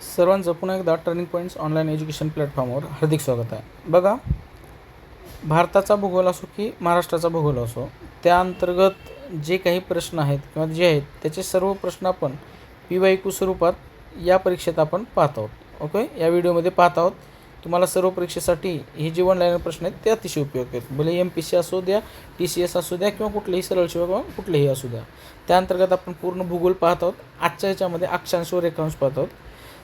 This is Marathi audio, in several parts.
सर्वांचं पुन्हा एकदा टर्निंग पॉईंट्स ऑनलाईन एज्युकेशन प्लॅटफॉर्मवर हार्दिक स्वागत आहे. बघा, भारताचा भूगोल असो की महाराष्ट्राचा भूगोल असो, त्या अंतर्गत जे काही प्रश्न आहेत किंवा जे आहेत त्याचे सर्व प्रश्न आपण PYQ स्वरूपात या परीक्षेत आपण पाहत आहोत. ओके, या व्हिडिओमध्ये पाहत आहोत. तुम्हाला सर्व परीक्षेसाठी हे जे ऑनलाईन प्रश्न आहेत ते अतिशय उपयुक्त आहेत. भले MPC असू द्या, TCS असू द्या किंवा कुठलेही सरळ शिवाय किंवा कुठलेही असू द्या, त्या अंतर्गत आपण पूर्ण भूगोल पाहत आहोत. आजच्या ह्याच्यामध्ये अक्षांश व रेखांश पाहत आहोत.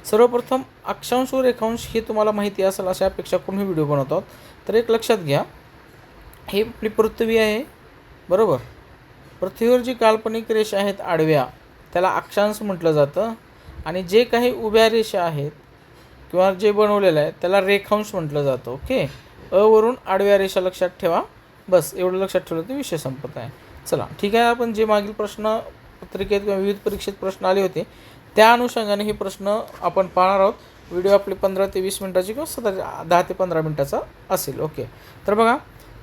सर्वप्रथम अक्षांश व रेखांश हे तुम्हाला माहिती असेल अशा अपेक्षा करून हे व्हिडिओ बनवत आहोत. तर एक लक्षात घ्या, ही आपली पृथ्वी आहे, बरोबर. पृथ्वीवर जी काल्पनिक रेषा आहेत आडव्या, त्याला अक्षांश म्हटलं जातं. आणि जे काही उभ्या रेषा आहेत किंवा जे बनवलेलं आहे त्याला रेखांश म्हटलं जातं. ओके, वरून आडव्या रेषा लक्षात ठेवा. बस एवढं लक्षात ठेवलं तर विषय संपत आहे. चला ठीक आहे, आपण जे मागील प्रश्न पत्रिकेत किंवा विविध परीक्षेत प्रश्न आले होते त्या अनुषंगाने हे प्रश्न आपण पाहणार आहोत. व्हिडिओ आपले 15 ते 20 मिनटाची किंवा 10 ते 15 मिनटाचा असेल. ओके, तर बघा,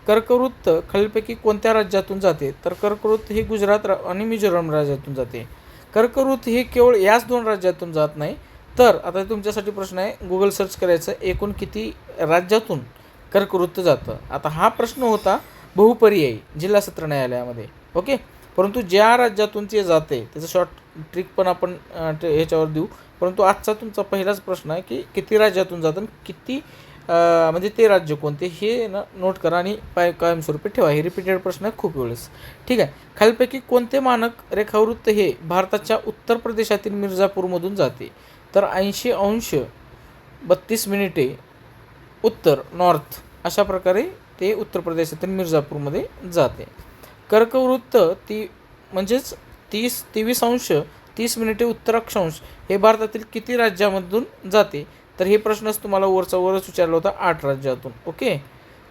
कर्कवृत्त खालीलपैकी कोणत्या राज्यातून जाते? तर कर्कवृत्त हे गुजरात आणि मिझोराम राज्यातून जाते. कर्कवृत्त हे केवळ याच दोन राज्यातून जात नाही, तर आता तुमच्यासाठी प्रश्न आहे, गुगल सर्च करायचं एकूण किती राज्यातून कर्कवृत्त जातं. आता हा प्रश्न होता बहुपर्यायी जिल्हा सत्र न्यायालयामध्ये. ओके, परंतु ज्या राज्यातून ते जाते त्याचं शॉर्ट ट्रिक पण आपण ह्याच्यावर देऊ. परंतु आजचा तुमचा पहिलाच प्रश्न आहे की किती राज्यातून जातं, किती म्हणजे ते राज्य कोणते हे नोट करा आणि कायमस्वरूपी ठेवा. हे रिपीटेड प्रश्न आहे खूप वेळेस. ठीक आहे, खालीलपैकी कोणते मानक रेखावृत्त हे भारताच्या उत्तर प्रदेशातील मिर्झापूरमधून जाते? तर 80 अंश 32 मिनिटे उत्तर नॉर्थ अशा प्रकारे ते उत्तर प्रदेशातील मिर्झापूरमध्ये जाते. कर्कवृत्त म्हणजेच 23 अंश 30 मिनिटे उत्तर अक्षांश हे भारतातील किती राज्यामधून जाते? तर हे प्रश्नच तुम्हाला वरच विचारला होता, 8 राज्यातून. ओके,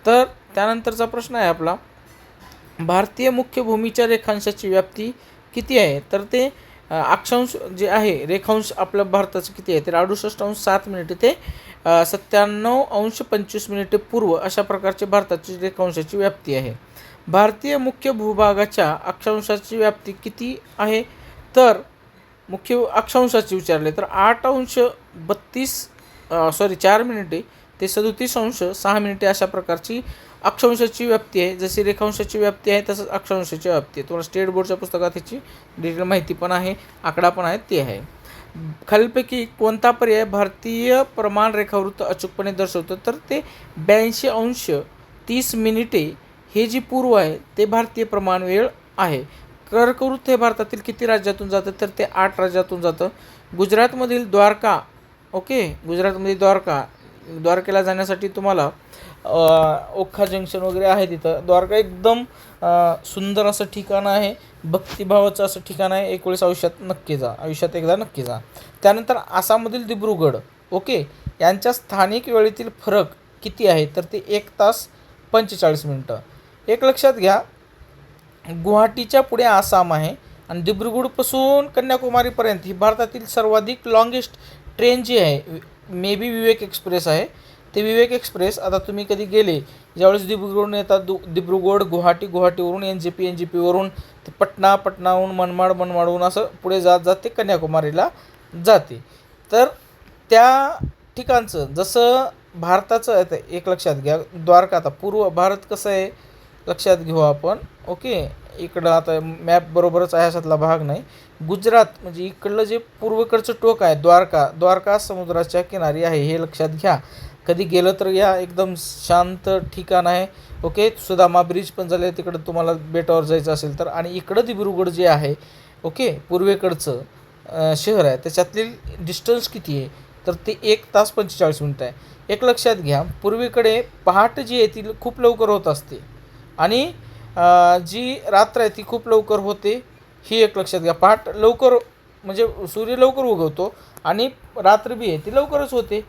तर त्यानंतरचा प्रश्न आहे आपला, भारतीय मुख्य भूमीच्या रेखांशाची व्याप्ती किती आहे? तर ते अक्षांश जे आहे, रेखांश आपल्या भारताचं किती आहे? तर 68 अंश 7 मिनिटे ते 97 अंश 25 मिनिटे पूर्व अशा प्रकारचे भारताची रेखांशाची व्याप्ती आहे. भारतीय मुख्य भूभागाच्या अक्षांशाची व्याप्ती किती आहे? तर मुख्य अक्षांशाची विचारले तर 8 अंश 4 मिनिटे ते 37 अंश 6 मिनिटे अशा प्रकारची अक्षांशाची व्याप्ती आहे. जशी रेखांशाची व्याप्ती आहे तसंच अक्षांशाची व्याप्ती आहे. तुम्हाला स्टेट बोर्डच्या पुस्तकात ह्याची डिटेल माहिती पण आहे, आकडा पण आहे, ते आहे. खालीलपैकी कोणता पर्याय भारतीय प्रमाण रेखावृत्त अचूकपणे दर्शवतो? तर ते 82 अंश 30 मिनिटे हे जी पूर्व आहे ते भारतीय प्रमाण वेळ आहे. कर्कवृत्त हे भारतातील किती राज्यातून जातं? तर ते 8 राज्यातून जातं. गुजरातमधील द्वारका, ओके, गुजरातमधील द्वारकेला जाण्यासाठी तुम्हाला ओखा जंक्शन वगैरे आहे तिथं. द्वारका एकदम सुंदर असं ठिकाण आहे, भक्तिभावाचं असं ठिकाण आहे. एक वेळेस आयुष्यात एकदा नक्की जा. त्यानंतर आसाममधील दिब्रुगड, ओके, यांच्या स्थानिक वेळेतील फरक किती आहे? तर ते 1 तास 45 मिनटं. एक लक्षात घ्या, गुवाहाटीच्या पुढे आसाम आहे आणि दिब्रुगडपासून कन्याकुमारीपर्यंत ही भारतातील सर्वाधिक लॉंगेस्ट ट्रेन जी आहे मे बी विवेक एक्सप्रेस आहे. ते विवेक एक्सप्रेस आता तुम्ही कधी गेले, ज्यावेळेस दिब्रुगडवरून येतात, दिब्रुगड गुवाहाटीवरून NJP वरून ते पटनाहून मनमाडहून असं पुढे जात ते कन्याकुमारीला जाते. तर त्या ठिकाणचं जसं भारताचं आहे, एक लक्षात घ्या, द्वारका आता पूर्व भारत कसं आहे लक्षात घेऊ आपण. ओके, इकडं आता मॅप बरोबरच आहे, अशातला भाग नाही. गुजरात म्हणजे इकडलं जे पूर्वेकडचं टोक आहे द्वारका समुद्राच्या किनारी आहे, हे लक्षात घ्या. कधी गेलं तर या, एकदम शांत ठिकाण आहे. ओके, सुदामा ब्रिज पण झाले तिकडं तुम्हाला बेटावर जायचं असेल तर. आणि इकडं दिब्रुगड जे आहे, ओके, पूर्वेकडचं शहर आहे, त्याच्यातली डिस्टन्स किती आहे? तर ते 1 तास 45 मिनटं आहे. एक लक्षात घ्या, पूर्वेकडे पहाट जी आहे ती खूप लवकर होत असते आणि जी रात्र आहे ती खूप लवकर होते. ही एक लक्षात घ्या, पहाट लवकर म्हणजे सूर्य लवकर उगवतो आणि रात्र बी आहे ती लवकरच होते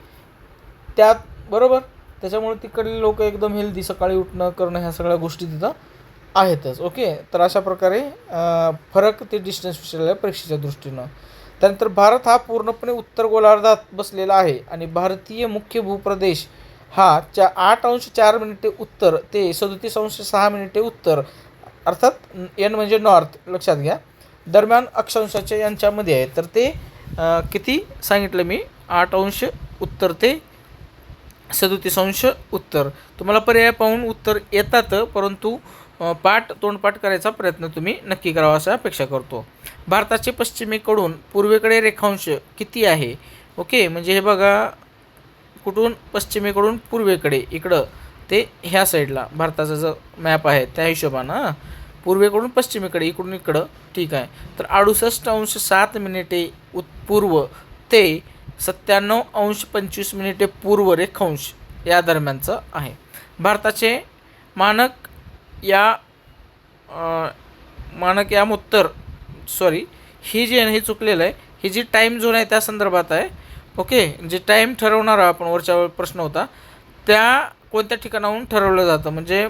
त्यात, बरोबर. त्याच्यामुळे तिकडले लोक एकदम हेल्दी, सकाळी उठणं करणं ह्या सगळ्या गोष्टी तिथं आहेतच. ओके, तर अशा प्रकारे फरक ते डिस्टन्स विचारलेलं परीक्षेच्या दृष्टीनं. त्यानंतर भारत हा पूर्णपणे उत्तर गोलार्धात बसलेला आहे आणि भारतीय मुख्य भूप्रदेश हा 8 अंश 4 मिनिटे उत्तर ते 37 अंश 6 मिनिटे उत्तर, अर्थात N म्हणजे नॉर्थ लक्षात घ्या, दरम्यान अक्षांशाच्या यांच्यामध्ये आहे. तर ते किती सांगितलं मी, 8 अंश उत्तर ते 37 अंश उत्तर. तुम्हाला पर्याय पाहून उत्तर येतात, परंतु तोंडपाठ करायचा प्रयत्न तुम्ही नक्की करावा अशी अपेक्षा करतो. भारताचे पश्चिमेकडून पूर्वेकडे रेखांश किती आहे? ओके, म्हणजे हे बघा, कुठून पश्चिमेकडून पूर्वेकडे इकडं ते ह्या साईडला भारताचा जो मॅप आहे त्या हिशोबानं पूर्वेकडून पश्चिमेकडे इकडून इकडं, ठीक आहे. तर 68 अंश 7 मिनिटे पूर्व ते 97 अंश 25 मिनिटे पूर्व रेखांश या दरम्यानचं आहे. भारताचे मानक याम उत्तर ही जी आहे हे चुकलेलं आहे. ही जी टाईम झोन आहे त्या संदर्भात आहे. ओके, जे टाईम ठरवणारा आपण वरच्या प्रश्न होता त्या कोणत्या ठिकाणाहून ठरवलं जातं, म्हणजे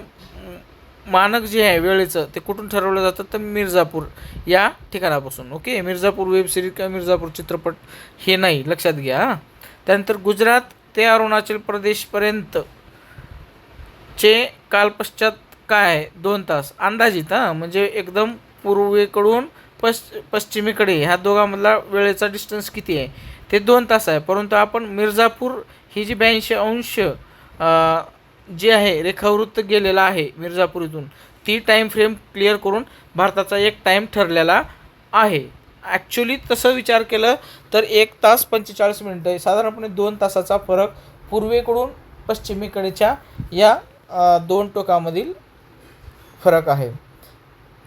मानक जे आहे वेळेचं ते कुठून ठरवलं जातं, तर मिर्झापूर या ठिकाणापासून. ओके, मिर्झापूर वेबसिरीज किंवा मिर्झापूर चित्रपट हे नाही, लक्षात घ्या. त्यानंतर गुजरात ते अरुणाचल प्रदेशपर्यंतचे कालपश्चात काय आहे? 2 तास अंदाजित. म्हणजे एकदम पूर्वेकडून पश्चिमेकडे ह्या दोघांमधला वेळेचा डिस्टन्स किती आहे ते 2 तास आहे. परंतु आपण मिर्झापूर ही जी 82 अंश जी आहे रेखावृत्त गेलेला आहे मिर्झापूर इथून, ती टाईम फ्रेम क्लिअर करून भारताचा एक टाईम ठरलेला आहे. ॲक्च्युली तसं विचार केलं तर 1 तास 45 मिनिटं आहे. साधारणपणे 2 तासाचा फरक पूर्वेकडून पश्चिमेकडच्या या 2 टोकामधील फरक आहे.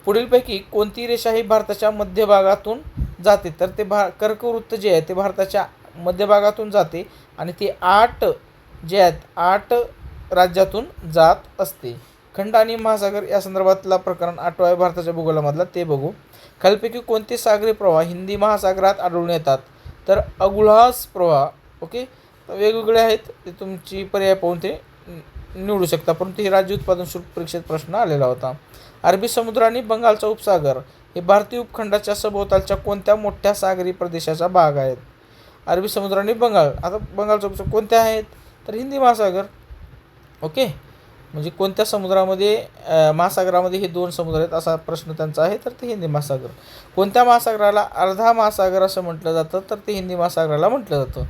पुढीलपैकी कोणती रेषा ही भारताच्या मध्यभागातून जाते? तर ते कर्कवृत्त जे आहे ते भारताच्या मध्यभागातून जाते आणि ती 8 जे आहेत 8 राज्यातून जात असते. खंड आणि महासागर या संदर्भातला प्रकरण 8 आहे भारताच्या भूगोलामधला, ते बघू. खालीलपैकी कोणते सागरी प्रवाह हिंदी महासागरात आढळून येतात? तर अगुल्हास प्रवाह. ओके, वेगवेगळे आहेत, ते तुमची पर्याय पाहून ते निवडू शकता, परंतु हे राज्य उत्पादन शुल्क परीक्षेत प्रश्न आलेला होता. अरबी समुद्र आणि बंगालचा उपसागर हे भारतीय उपखंडाच्या सभोवतालच्या कोणत्या मोठ्या सागरी प्रदेशाचा भाग आहेत? अरबी समुद्र आणि बंगाल. आता बंगालचा उपसागर कोणत्या आहेत? तर हिंदी महासागर. ओके, म्हणजे कोणत्या समुद्रामध्ये महासागरामध्ये हे 2 समुद्र आहेत असा प्रश्न त्यांचा आहे, तर ते हिंदी महासागर. कोणत्या महासागराला अर्धा महासागर असं म्हटलं जातं? तर ते हिंदी महासागराला म्हटलं जातं.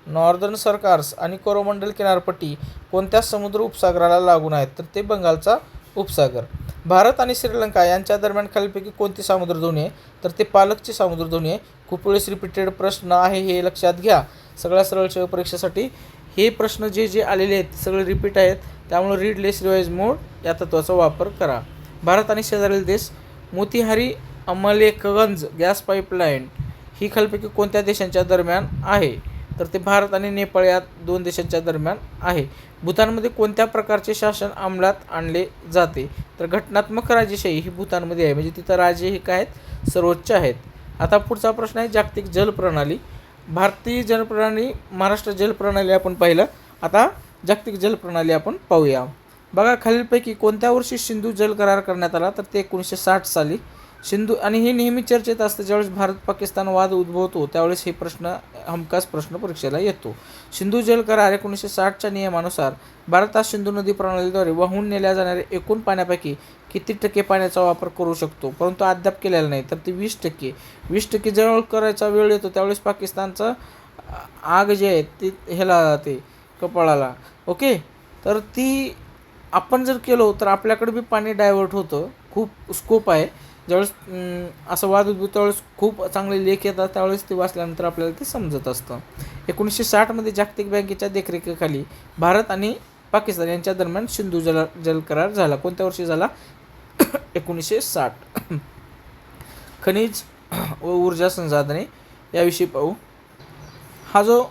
नॉर्दर्न सरकार्स आणि कोरोमंडल किनारपट्टी कोणत्या समुद्र उपसागराला लागून आहेत? तर ते बंगालचा उपसागर. भारत आणि श्रीलंका यांच्या दरम्यान खालीलपैकी कोणती सामुद्रधुनी आहे? तर ते पालकची सामुद्रधुनी आहे. खूप वेळेस रिपीटेड प्रश्न आहे, हे लक्षात घ्या. सगळ्या सरळ परीक्षेसाठी हे प्रश्न जे आलेले आहेत सगळे रिपीट आहेत, त्यामुळे रीड लेस रिवाइज मोड या तत्त्वाचा वापर करा. भारत आणि शेजारील देश मोतीहारी अमलेखगंज गॅस पाईपलाईन ही खालीलपैकी कोणत्या देशांच्या दरम्यान आहे? तर ते भारत आणि नेपाळ या 2 देशांच्या दरम्यान आहे. भूतानमध्ये कोणत्या प्रकारचे शासन अंमलात आणले जाते? तर घटनात्मक राजेशाही ही भूतानमध्ये आहे, म्हणजे तिथं राजे हे काय आहेत? सर्वोच्च आहेत. आता पुढचा प्रश्न आहे जागतिक जलप्रणाली. भारतीय जलप्रणाली, महाराष्ट्र जलप्रणाली आपण पाहिलं. आता जागतिक जलप्रणाली आपण पाहूया. बघा, खालीलपैकी कोणत्या वर्षी सिंधू जल करार करण्यात आला? तर ते 1960 साली. सिंधू, आणि हे नेहमी चर्चेत असतं ज्यावेळेस भारत पाकिस्तान वाद उद्भवतो त्यावेळेस हे हमखास प्रश्न परीक्षेला येतो. सिंधू जल करार 1960च्या नियमानुसार भारतात सिंधू नदी प्रणालीद्वारे वाहून नेल्या जाणाऱ्या एकूण पाण्यापैकी किती टक्के पाण्याचा वापर करू शकतो? परंतु अद्याप केलेला नाही, तर ते 20% जवळ करायचा वेळ येतो त्यावेळेस पाकिस्तानचं आग जे आहे ती ह्याला जाते कपाळाला. ओके, तर ती आपण जर केलो तर आपल्याकडे बी पाणी डायव्हर्ट होतं. खूप स्कोप आहे. ज्यावेळेस असं वाद उद्भवतो त्यावेळेस खूप चांगले लेख येतात, त्यावेळेस ते वाचल्यानंतर आपल्याला ते समजत असतं. 1960मध्ये जागतिक बँकेच्या देखरेखीखाली भारत आणि पाकिस्तान यांच्या दरम्यान सिंधू जल करार झाला. कोणत्या वर्षी झाला? 1960. खनिज व ऊर्जा संसाधने याविषयी पाहू. हा जो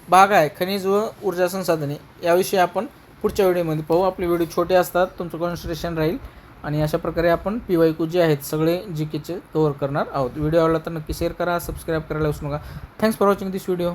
भाग आहे खनिज व ऊर्जा संसाधने याविषयी आपण पुढच्या व्हिडिओमध्ये पाहू. आपले व्हिडिओ छोटे असतात, तुमचं कॉन्सन्ट्रेशन राहील आणि अशा प्रकारे आपण PYQ जे आहेत सगळे GKचे कव्हर करणार आहोत. व्हिडिओ आवडला तर नक्की शेअर करा, सबस्क्राईब करायला विसरू नका. Thanks for watching this video.